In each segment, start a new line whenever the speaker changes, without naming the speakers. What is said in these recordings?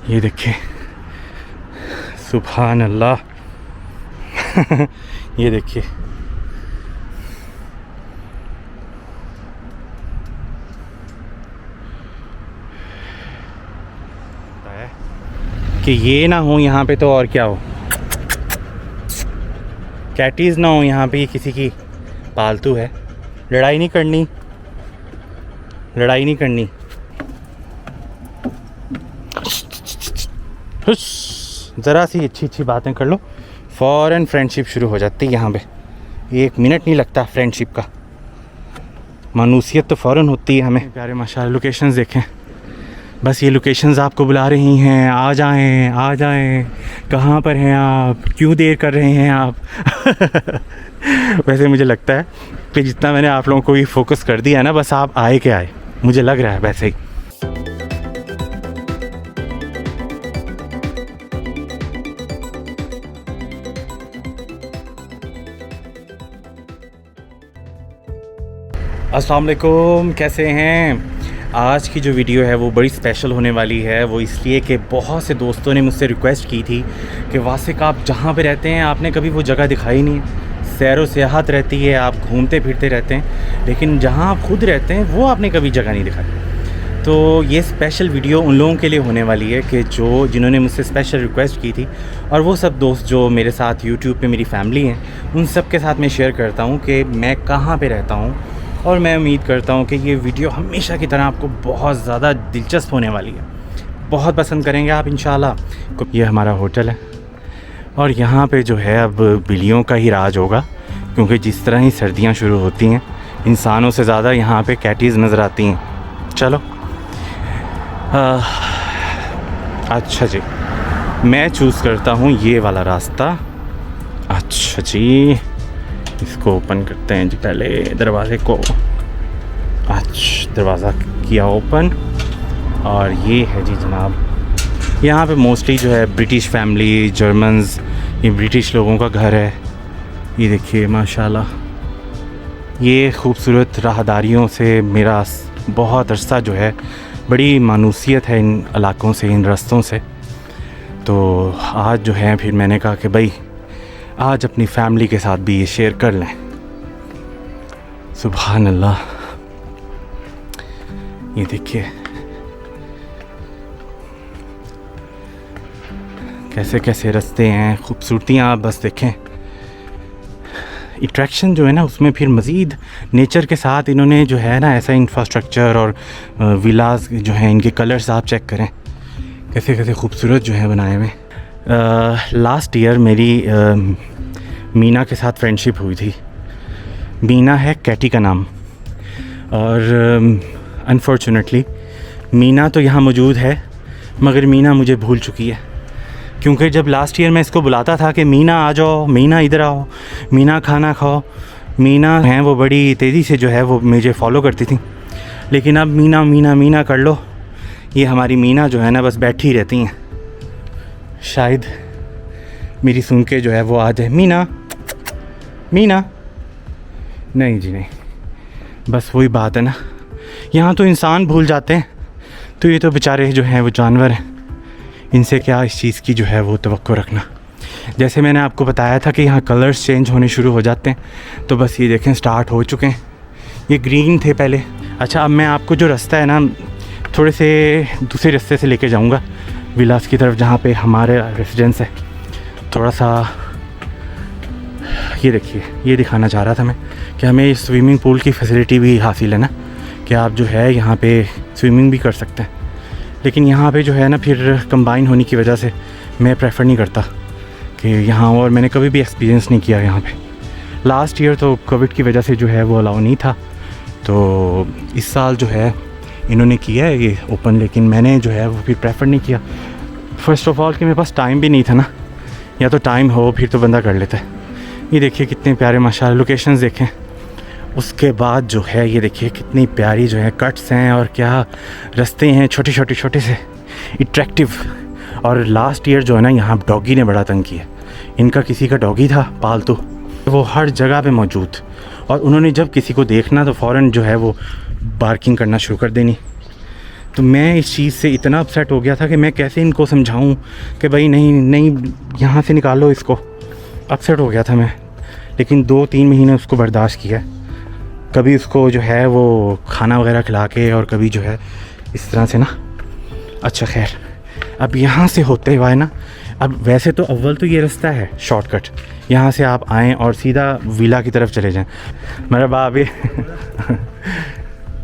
ये देखिए, सुभान अल्लाह। ये देखिए, कि ये ना हो यहाँ पे तो और क्या हो, कैटीज़ ना हो यहाँ पे, ये किसी की पालतू है। लड़ाई नहीं करनी, लड़ाई नहीं करनी। ज़रा सी अच्छी अच्छी बातें कर लो, फ़ौरन फ्रेंडशिप शुरू हो जाती है यहाँ पे। 1 मिनट नहीं लगता फ्रेंडशिप का, मानूसियत तो फ़ौरन होती है हमें। प्यारे माशाल्लाह लोकेशंस देखें, बस ये लोकेशंस आपको बुला रही हैं, आ जाएं आ जाएं। कहाँ पर हैं आप, क्यों देर कर रहे हैं आप? वैसे मुझे लगता है कि जितना मैंने आप लोगों को ये फोकस कर दिया है ना, बस आप आए के आए, मुझे लग रहा है वैसे ही। अस्सलाम वालेकुम, कैसे हैं? आज की जो वीडियो है वो बड़ी स्पेशल होने वाली है। वो इसलिए कि बहुत से दोस्तों ने मुझसे रिक्वेस्ट की थी कि वासिक आप जहाँ पे रहते हैं आपने कभी वो जगह दिखाई नहीं है। सैर व सियाहत रहती है, आप घूमते फिरते रहते हैं, लेकिन जहाँ आप खुद रहते हैं वो आपने कभी जगह नहीं दिखाई। तो ये स्पेशल वीडियो उन लोगों के लिए होने वाली है कि जिन्होंने मुझसे स्पेशल रिक्वेस्ट की थी, और वो सब दोस्त जो मेरे साथ यूट्यूब पे मेरी फैमिली हैं, उन सब के साथ मैं शेयर करता हूँ कि मैं कहाँ पे रहता हूँ। और मैं उम्मीद करता हूँ कि ये वीडियो हमेशा की तरह आपको बहुत ज़्यादा दिलचस्प होने वाली है, बहुत पसंद करेंगे आप इंशाल्लाह। ये हमारा होटल है और यहाँ पे जो है अब बिल्लियों का ही राज होगा, क्योंकि जिस तरह ही सर्दियाँ शुरू होती हैं इंसानों से ज़्यादा यहाँ पे कैटीज़ नज़र आती हैं। चलो अच्छा जी, मैं चूज़ करता हूँ ये वाला रास्ता। अच्छा जी, इसको ओपन करते हैं जी पहले दरवाज़े को। अच्छा, दरवाज़ा किया ओपन, और ये है जी जनाब, यहाँ पे मोस्टली जो है ब्रिटिश फैमिली, जर्मन्स, ये ब्रिटिश लोगों का घर है। ये देखिए माशाल्लाह, ये खूबसूरत राहदारियों से मेरा बहुत अरसा जो है बड़ी मानूसियत है इन इलाकों से, इन रास्तों से। तो आज जो है फिर मैंने कहा कि भाई आज अपनी फैमिली के साथ भी ये शेयर कर लें। सुभान अल्लाह, ये देखिए कैसे कैसे रास्ते हैं, खूबसूरतियाँ आप बस देखें। अट्रैक्शन जो है ना उसमें फिर मज़ीद नेचर के साथ इन्होंने जो है ना ऐसा इंफ्रास्ट्रक्चर और विलास जो हैं, इनके कलर्स आप चेक करें कैसे कैसे खूबसूरत जो है बनाए हुए। लास्ट ईयर मेरी मीना के साथ फ्रेंडशिप हुई थी। मीना है कैटी का नाम, और अनफॉर्चुनेटली मीना तो यहाँ मौजूद है, मगर मीना मुझे भूल चुकी है। क्योंकि जब लास्ट ईयर मैं इसको बुलाता था कि मीना आ जाओ, मीना इधर आओ, मीना खाना खाओ, मीना हैं वो बड़ी तेज़ी से जो है वो मुझे फॉलो करती थी। लेकिन अब मीना मीना मीना कर लो, ये हमारी मीना जो है ना बस बैठी रहती हैं। शायद मेरी सुन के जो है वो आ जाए, मीना मीना। नहीं जी नहीं, बस वही बात है ना, यहाँ तो इंसान भूल जाते हैं, तो ये तो बेचारे जो हैं वो जानवर हैं, इनसे क्या इस चीज़ की जो है वो तवक्को रखना। जैसे मैंने आपको बताया था कि यहाँ कलर्स चेंज होने शुरू हो जाते हैं, तो बस ये देखें स्टार्ट हो चुके हैं। ये ग्रीन थे पहले। अच्छा, अब मैं आपको जो रास्ता है ना थोड़े से दूसरे रास्ते से लेके जाऊँगा विलास की तरफ, जहाँ पे हमारे रेसिडेंस है। थोड़ा सा ये देखिए, ये दिखाना चाह रहा था मैं कि हमें स्विमिंग पूल की फैसिलिटी भी हासिल है ना, कि आप जो है यहाँ पे स्विमिंग भी कर सकते हैं। लेकिन यहाँ पे जो है ना फिर कंबाइन होने की वजह से मैं प्रेफर नहीं करता कि यहाँ, और मैंने कभी भी एक्सपीरियंस नहीं किया यहाँ पे। लास्ट ईयर तो कोविड की वजह से जो है वो अलाउ नहीं था, तो इस साल जो है इन्होंने किया है ये ओपन, लेकिन मैंने जो है वो फिर प्रेफर नहीं किया। फ़र्स्ट ऑफ़ ऑल कि मेरे पास टाइम भी नहीं था ना, या तो टाइम हो फिर तो बंदा कर लेता है। ये देखिए कितने प्यारे माशाल्लाह लोकेशंस देखें। उसके बाद जो है ये देखिए कितनी प्यारी जो है कट्स हैं, और क्या रास्ते हैं छोटे छोटे छोटे से अट्रैक्टिव। और लास्ट ईयर जो है ना यहाँ डॉगी ने बड़ा तंग किया। इनका किसी का डॉगी था पालतू, वो हर जगह पे मौजूद, और उन्होंने जब किसी को देखना तो फ़ौरन जो है वो बार्किंग करना शुरू कर देनी। तो मैं इस चीज़ से इतना अपसेट हो गया था कि मैं कैसे इनको समझाऊं कि भाई नहीं नहीं यहाँ से निकालो इसको। अपसेट हो गया था मैं, लेकिन 2-3 महीने उसको बर्दाश्त किया। कभी उसको जो है वो खाना वगैरह खिला के, और कभी जो है इस तरह से ना। अच्छा खैर, अब यहाँ से होते हुए ना, अब वैसे तो अव्वल तो ये रास्ता है शॉर्टकट, यहाँ से आप आएँ और सीधा विला की तरफ चले जाएं। मेरा बाप ये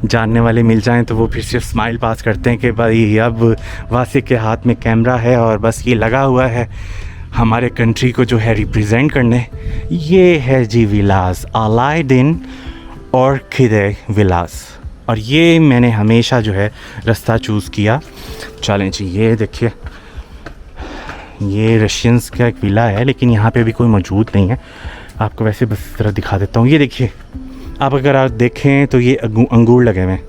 जानने वाले मिल जाएं तो वो फिर सिर्फ स्माइल पास करते हैं कि भाई अब वासिक के हाथ में कैमरा है और बस ये लगा हुआ है हमारे कंट्री को जो है रिप्रेजेंट करने। ये है जी विलास, अलाउद्दीन ऑर्किड विलास, और ये मैंने हमेशा जो है रास्ता चूज़ किया। चलें जी, ये देखिए ये रशियंस का एक विला है, लेकिन यहाँ पे अभी कोई मौजूद नहीं है। आपको वैसे बस ज़रा दिखा देता हूँ। ये देखिए, आप अगर आप देखें तो ये अंगूर लगे हुए हैं।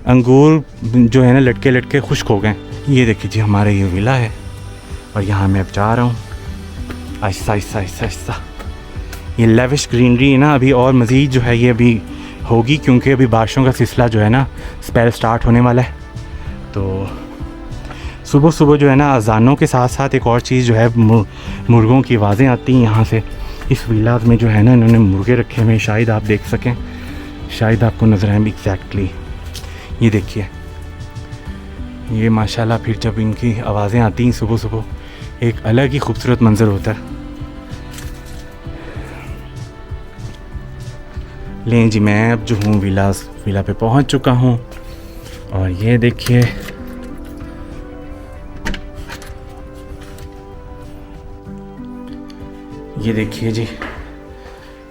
अंगूर जो है ना लटके लटके खुश्क हो गए। ये देखिए जी हमारा ये विला है, और यहाँ मैं अब जा रहा हूँ आहिस्ता आहिस्ता आहिस्ता आहिस्ता। ये लेविश ग्रीनरी है ना, अभी और मज़ीद जो है ये अभी होगी, क्योंकि अभी बारिशों का सिलसिला जो है ना स्पेल स्टार्ट होने वाला है। तो सुबह सुबह जो है ना अजानों के साथ साथ एक और चीज़ जो है मुर्गों की आवाज़ें आती हैं यहाँ से। इस विला में जो है ना इन्होंने मुर्गे रखे हुए, शायद आप देख सकें, शायद आपको नज़र आए एग्जैक्टली। ये देखिए, ये माशाल्लाह फिर जब इनकी आवाज़ें आती हैं सुबह सुबह, एक अलग ही खूबसूरत मंजर होता है। लें जी, मैं अब जो हूँ विला पे पहुँच चुका हूँ, और ये देखिए ये देखिए जी,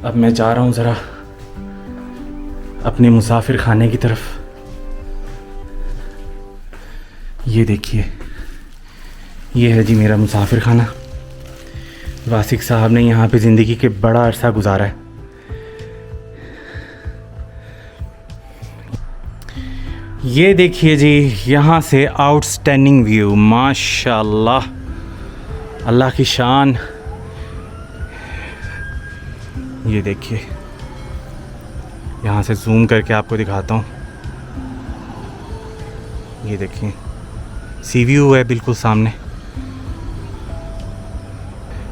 अब मैं जा रहा हूँ ज़रा अपने मुसाफिर खाने की तरफ। ये देखिए, ये है जी मेरा मुसाफिर खाना। वासिक साहब ने यहाँ पे ज़िंदगी के बड़ा अरसा गुजारा है। ये देखिए जी, यहाँ से आउटस्टैंडिंग व्यू, माशाल्लाह, अल्लाह की शान। ये देखिए, यहाँ से जूम करके आपको दिखाता हूँ। ये देखिए सी व्यू है बिल्कुल सामने,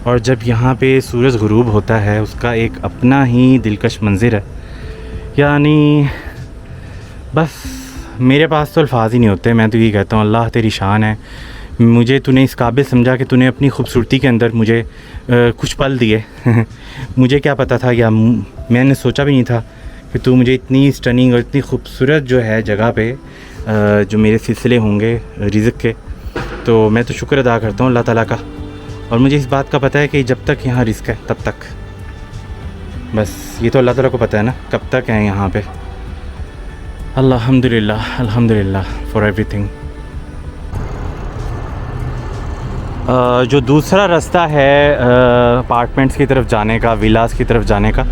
और जब यहाँ पे सूरज गुरूब होता है उसका एक अपना ही दिलकश मंज़र है। यानी बस मेरे पास तो अल्फाज ही नहीं होते। मैं तो ये कहता हूँ अल्लाह तेरी शान है, मुझे तूने इस काबिल समझा कि तूने अपनी खूबसूरती के अंदर मुझे कुछ पल दिए। मुझे क्या पता था, या मैंने सोचा भी नहीं था कि तू मुझे इतनी स्टनिंग और इतनी खूबसूरत जो है जगह पे जो मेरे सिलसिले होंगे रिज़्क़ के। तो मैं तो शुक्र अदा करता हूँ अल्लाह ताला का, और मुझे इस बात का पता है कि जब तक यहाँ रिज़्क़ है तब तक, बस ये तो अल्लाह ताला को पता है ना कब तक है यहाँ पे। अल्हम्दुलिल्लाह अल्हम्दुलिल्लाह फॉर एवरीथिंग। जो दूसरा रास्ता है अपार्टमेंट्स की तरफ जाने का, विलास की तरफ जाने का,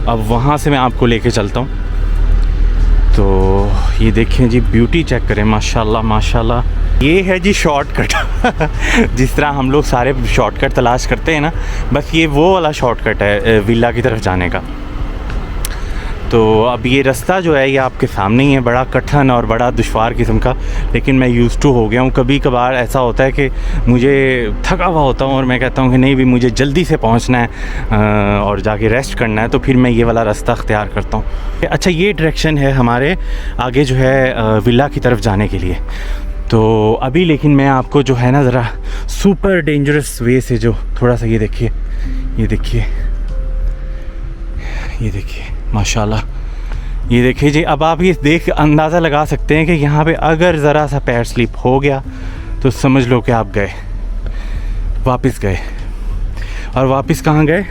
अब वहाँ से मैं आपको लेके चलता हूँ। तो ये देखें जी, ब्यूटी चेक करें, माशाल्लाह माशाल्लाह। ये है जी शॉर्टकट। जिस तरह हम लोग सारे शॉर्टकट तलाश करते हैं ना, बस ये वो वाला शॉर्टकट है विला की तरफ जाने का। तो अब ये रास्ता जो है ये आपके सामने ही है, बड़ा कठिन और बड़ा दुश्वार किस्म का, लेकिन मैं यूज़ टू हो गया हूँ। कभी कभार ऐसा होता है कि मुझे थका हुआ होता हूँ और मैं कहता हूँ कि नहीं भी मुझे जल्दी से पहुँचना है और जाके रेस्ट करना है, तो फिर मैं ये वाला रास्ता अख्तियार करता हूँ। अच्छा, ये डायरेक्शन है हमारे आगे जो है विला की तरफ जाने के लिए। तो अभी लेकिन मैं आपको जो है ना ज़रा सुपर डेंजरस वे से जो थोड़ा सा, ये देखिए ये देखिए ये देखिए माशाल्लाह, ये देखिए जी। अब आप ये देख अंदाज़ा लगा सकते हैं कि यहाँ पे अगर ज़रा सा पैर स्लिप हो गया तो समझ लो कि आप गए, वापस गए। और वापस कहाँ गए?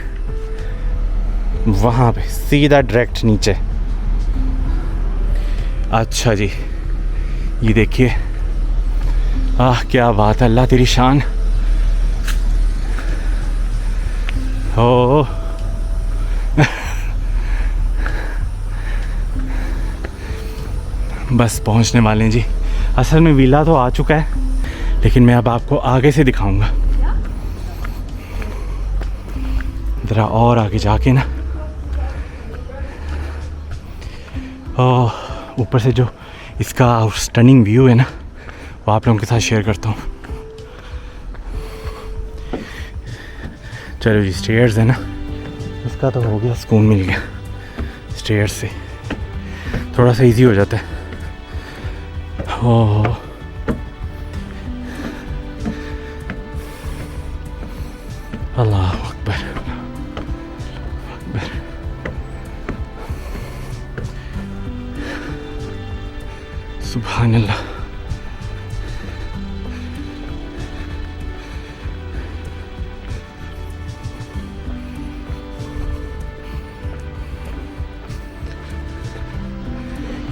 वहाँ पे सीधा डायरेक्ट नीचे। अच्छा जी, ये देखिए, आह क्या बात है, अल्लाह तेरी शान। ओ बस पहुंचने वाले हैं जी। असल में विला तो आ चुका है, लेकिन मैं अब आपको आगे से दिखाऊंगा। ज़रा और आगे जाके ना, ओह ऊपर से जो इसका स्टनिंग व्यू है ना, वो आप लोगों के साथ शेयर करता हूँ। चलो जी, स्टेयर्स है ना, इसका तो हो गया, सुकून मिल गया। स्टेयर्स से थोड़ा सा इजी हो जाता है। ओह अल्लाह अकबर, अकबर। सुभान अल्लाह।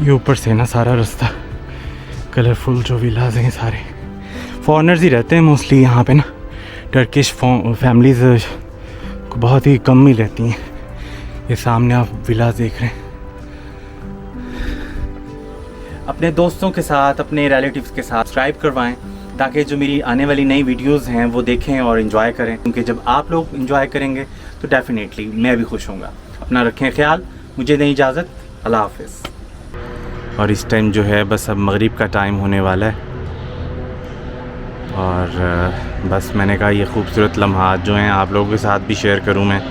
ये ऊपर से ना सारा रास्ता कलरफुल जो विलाज हैं सारे फॉरेनर्स ही रहते हैं मोस्टली यहाँ पे ना। टर्किश फैमिलीज़ को बहुत ही कम ही रहती हैं। ये सामने आप विलाज देख रहे हैं। अपने दोस्तों के साथ, अपने रिलेटिव्स के साथ सब्सक्राइब करवाएं ताकि जो मेरी आने वाली नई वीडियोस हैं वो देखें और इन्जॉय करें, क्योंकि जब आप लोग इन्जॉय करेंगे तो डेफिनेटली मैं भी खुश होऊंगा। अपना रखें ख्याल, मुझे दें इजाज़त, अल्लाह हाफ़िज़। और इस टाइम जो है बस अब मगरिब का टाइम होने वाला है और बस मैंने कहा ये खूबसूरत लम्हात जो हैं आप लोगों के साथ भी शेयर करूं मैं।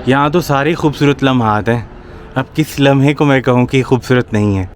यहाँ तो सारे खूबसूरत लम्हात हैं, अब किस लम्हे को मैं कहूँ कि खूबसूरत नहीं है।